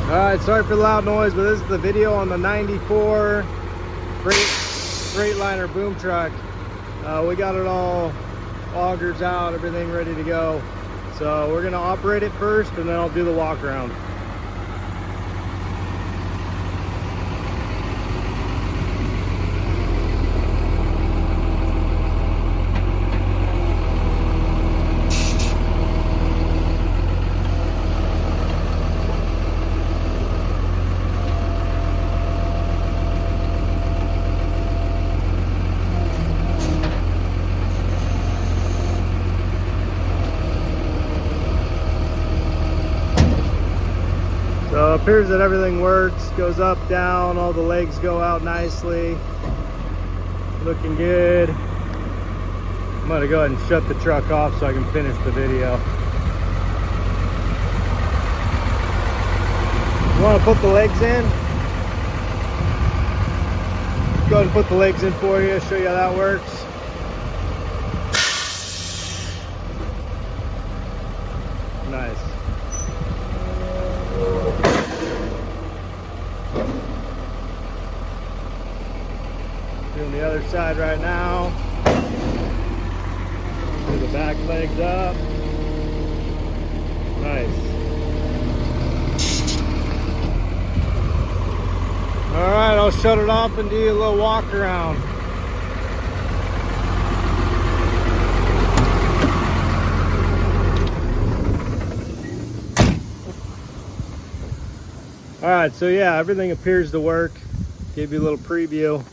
Alright, sorry for the loud noise, but this is the video on the 94 Freightliner boom truck. We got it all augers out, everything ready to go. So we're going to operate it first and then I'll do the walk around. So it appears that everything works, goes up, down, all the legs go out nicely. Looking good. I'm gonna go ahead and shut the truck off so I can finish the video. You wanna put the legs in? Go ahead and put the legs in for you, show you how that works. Nice. Doing the other side right now. Do the back legs up. Nice. All right, I'll shut it off and do a little walk around. All right, so yeah, everything appears to work. Gave you a little preview.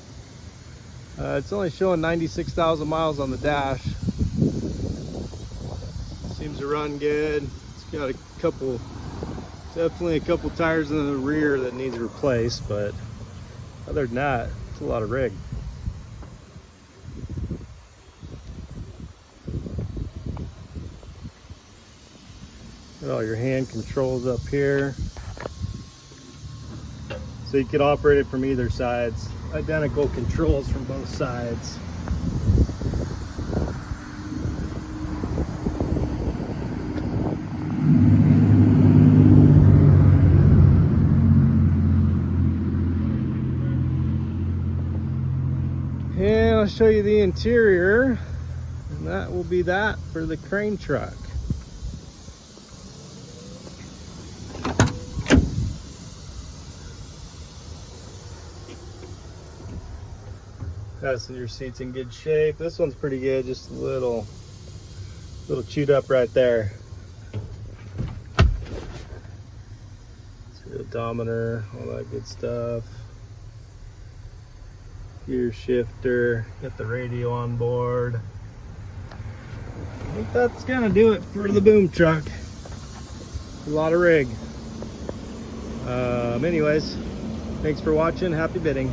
It's only showing 96,000 miles on the dash. Seems to run good. It's got definitely a couple tires in the rear that needs replaced, but other than that, it's a lot of rig. Got all your hand controls up here. So you could operate it from either sides. Identical controls from both sides. And I'll show you the interior, and that will be that for the crane truck. Passenger seat's in good shape. This one's pretty good, just a little chewed up right there. See the odometer, all that good stuff. Gear shifter, got the radio on board. I think that's gonna do it for the boom truck. A lot of rig. Anyways, thanks for watching. Happy bidding.